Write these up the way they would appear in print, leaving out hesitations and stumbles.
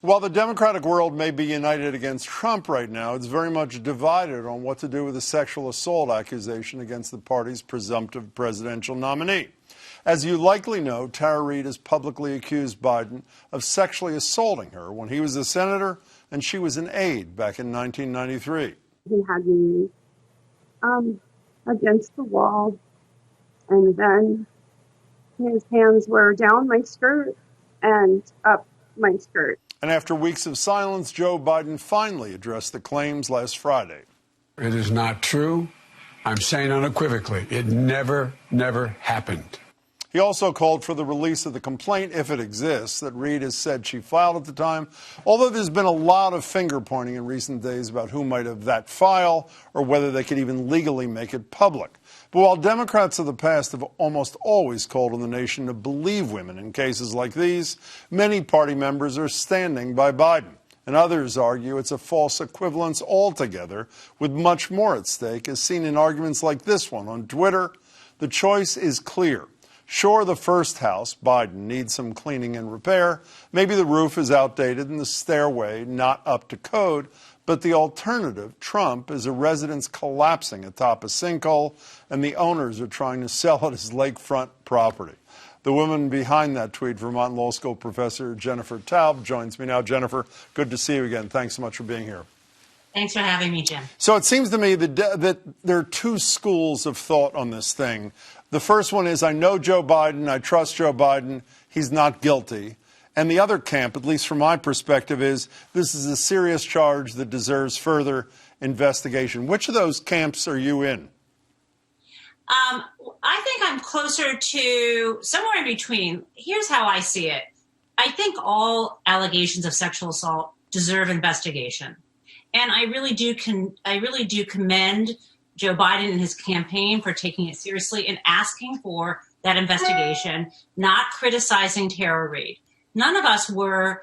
While the Democratic world may be united against Trump right now, it's very much divided on what to do with the sexual assault accusation against the party's presumptive presidential nominee. As you likely know, Tara Reade has publicly accused Biden of sexually assaulting her when he was a senator and she was an aide back in 1993. He had me against the wall, and then his hands were down my skirt and up my skirt. And after weeks of silence, Joe Biden finally addressed the claims last Friday. It is not true. I'm saying unequivocally, it never happened. He also called for the release of the complaint, if it exists, that Reade has said she filed at the time, although there's been a lot of finger-pointing in recent days about who might have that file or whether they could even legally make it public. But while Democrats of the past have almost always called on the nation to believe women in cases like these, many party members are standing by Biden. And others argue it's a false equivalence altogether, with much more at stake, as seen in arguments like this one on Twitter. The choice is clear. Sure, the first house, Biden, needs some cleaning and repair. Maybe the roof is outdated and the stairway not up to code. But the alternative, Trump, is a residence collapsing atop a sinkhole, and the owners are trying to sell it as lakefront property. The woman behind that tweet, Vermont Law School professor Jennifer Taub, joins me now. Jennifer, good to see you again. Thanks so much for being here. Thanks for having me, Jim. So it seems to me that there are two schools of thought on this thing. The first one is, I know Joe Biden, I trust Joe Biden, he's not guilty. And the other camp, at least from my perspective, is this is a serious charge that deserves further investigation. Which of those camps are you in? I think I'm closer to somewhere in between. Here's how I see it. I think all allegations of sexual assault deserve investigation. And I really do commend Joe Biden and his campaign for taking it seriously and asking for that investigation, not criticizing Tara Reade. None of us were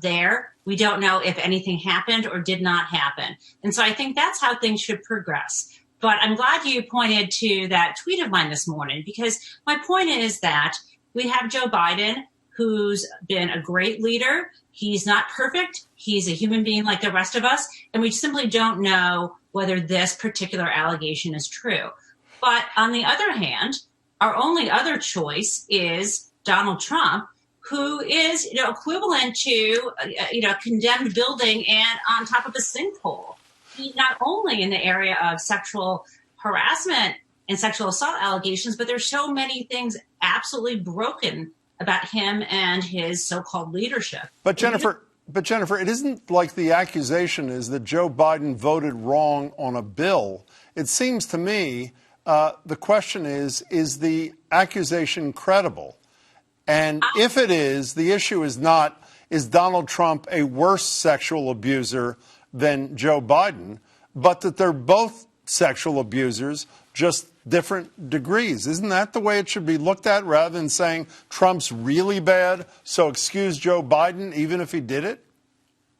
there. We don't know if anything happened or did not happen. And so I think that's how things should progress. But I'm glad you pointed to that tweet of mine this morning, because my point is that we have Joe Biden, who's been a great leader. He's not perfect. He's a human being like the rest of us. And we simply don't know whether this particular allegation is true. But on the other hand, our only other choice is Donald Trump, who is, equivalent to, a condemned building and on top of a sinkhole. He not only in the area of sexual harassment and sexual assault allegations, but there's so many things absolutely broken about him and his so-called leadership. But Jennifer, it isn't like the accusation is that Joe Biden voted wrong on a bill. It seems to me the question is the accusation credible? And if it is, the issue is not, is Donald Trump a worse sexual abuser than Joe Biden, but that they're both sexual abusers, just different degrees. Isn't that the way it should be looked at, rather than saying Trump's really bad, so excuse Joe Biden even if he did it?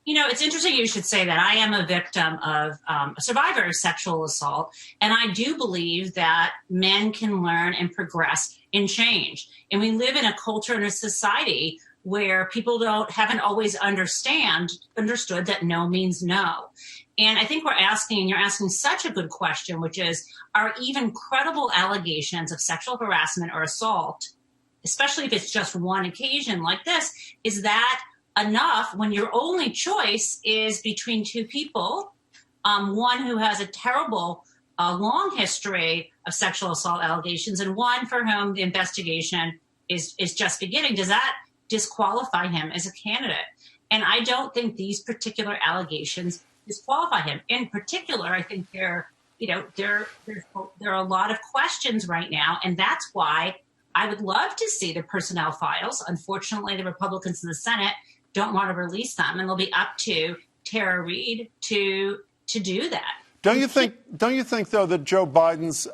It's interesting you should say that. I am a victim of a survivor of sexual assault, and I do believe that men can learn and progress and change. And we live in a culture and a society where people haven't always understood that no means no. And I think you're asking such a good question, which is, are even credible allegations of sexual harassment or assault, especially if it's just one occasion like this, is that enough when your only choice is between two people, one who has a terrible long history of sexual assault allegations and one for whom the investigation is just beginning? Does that disqualify him as a candidate? And I don't think these particular allegations disqualify him. In particular, I think there are a lot of questions right now, and that's why I would love to see the personnel files. Unfortunately, the Republicans in the Senate don't want to release them, and it'll be up to Tara Reade to do that. Don't you think, though, that Joe Biden's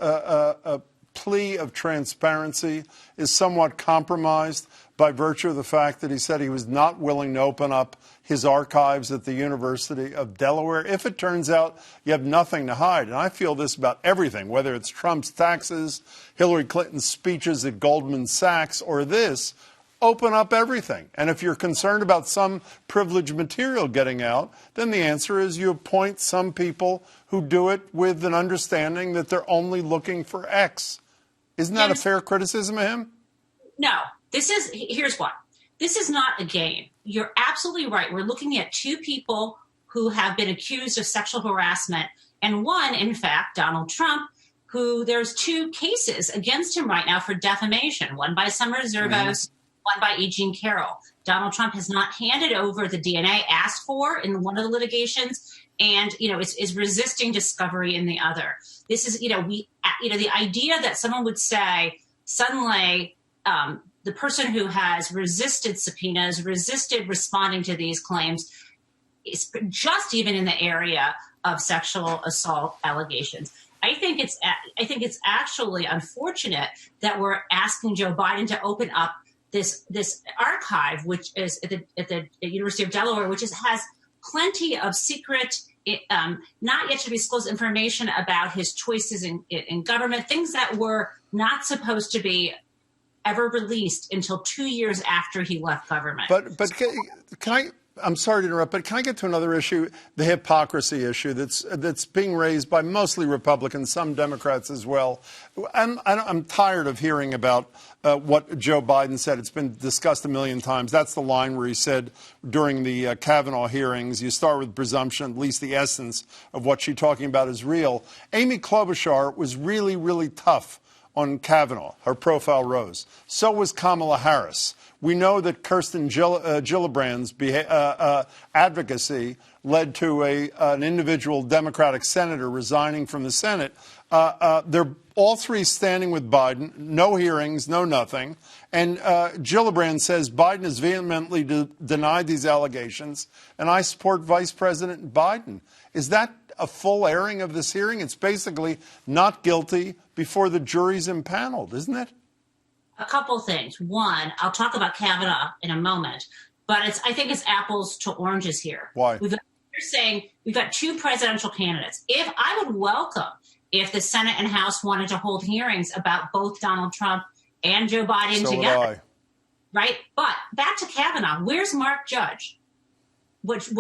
plea of transparency is somewhat compromised by virtue of the fact that he said he was not willing to open up his archives at the University of Delaware? If it turns out you have nothing to hide, and I feel this about everything, whether it's Trump's taxes, Hillary Clinton's speeches at Goldman Sachs, or this, open up everything. And if you're concerned about some privileged material getting out, then the answer is you appoint some people who do it with an understanding that they're only looking for X. Isn't that a fair criticism of him? No. Here's what. This is not a game. You're absolutely right. We're looking at two people who have been accused of sexual harassment, and one, in fact, Donald Trump, who there's two cases against him right now for defamation, one by Summer Zervos, one by E. Jean Carroll. Donald Trump has not handed over the DNA asked for in one of the litigations, and is resisting discovery in the other. This is the idea that someone would say suddenly the person who has resisted subpoenas, resisted responding to these claims, is just even in the area of sexual assault allegations. I think it's actually unfortunate that we're asking Joe Biden to open up this archive, which is at the University of Delaware, which has plenty of secret, not yet to be disclosed information about his choices in government, things that were not supposed to be ever released until 2 years after he left government. But can I? I'm sorry to interrupt, but can I get to another issue, the hypocrisy issue that's being raised by mostly Republicans, some Democrats as well. I'm tired of hearing about what Joe Biden said. It's been discussed a million times. That's the line where he said during the Kavanaugh hearings, you start with presumption, at least the essence of what she's talking about is real. Amy Klobuchar was really, really tough on Kavanaugh. Her profile rose. So was Kamala Harris. We know that Kirsten Gillibrand's advocacy led to an individual Democratic senator resigning from the Senate. They're all three standing with Biden, no hearings, no nothing. And Gillibrand says Biden has vehemently denied these allegations, and I support Vice President Biden. Is that a full airing of this hearing? It's basically not guilty before the jury's impaneled, isn't it? A couple things. One, I'll talk about Kavanaugh in a moment, but I think it's apples to oranges here. Why? You're saying we've got two presidential candidates. I would welcome if the Senate and House wanted to hold hearings about both Donald Trump and Joe Biden together. Would I. Right? But back to Kavanaugh. Where's Mark Judge? What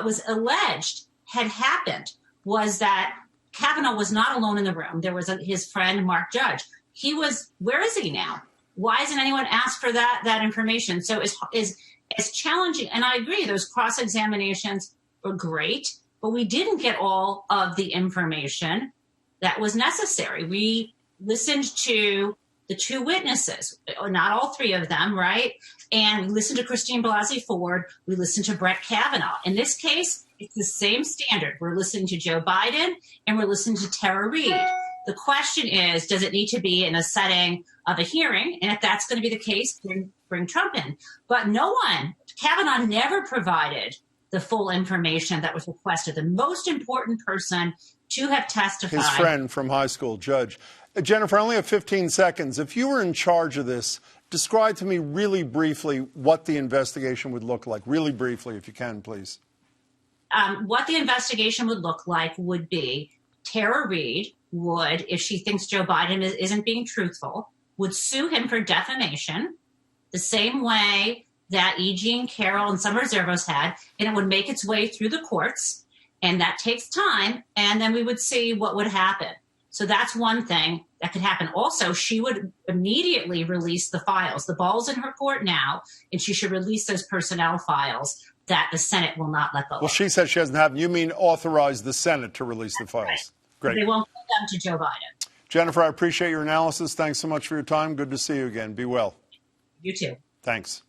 was alleged had happened was that Kavanaugh was not alone in the room. There was his friend, Mark Judge. Where is he now? Why hasn't anyone asked for that information? So it's challenging. And I agree, those cross-examinations were great, but we didn't get all of the information that was necessary. We listened to the two witnesses, not all three of them, right? And we listened to Christine Blasey Ford. We listened to Brett Kavanaugh. In this case, it's the same standard. We're listening to Joe Biden and we're listening to Tara Reade. The question is, does it need to be in a setting of a hearing? And if that's going to be the case, bring Trump in. But Kavanaugh never provided the full information that was requested. The most important person to have testified. His friend from high school, Judge. Jennifer, I only have 15 seconds. If you were in charge of this, describe to me really briefly what the investigation would look like. Really briefly, if you can, please. What the investigation would look like would be Tara Reade would, if she thinks Joe Biden isn't being truthful, would sue him for defamation the same way that E. Jean Carroll and Summer Zervos had, and it would make its way through the courts, and that takes time, and then we would see what would happen. So that's one thing that could happen. Also, she would immediately release the files. The ball's in her court now, and she should release those personnel files that the Senate will not let go of. Well, she says she hasn't happened. You mean authorize the Senate to release the files? Right. Great. They won't give them to Joe Biden. Jennifer, I appreciate your analysis. Thanks so much for your time. Good to see you again. Be well. You too. Thanks.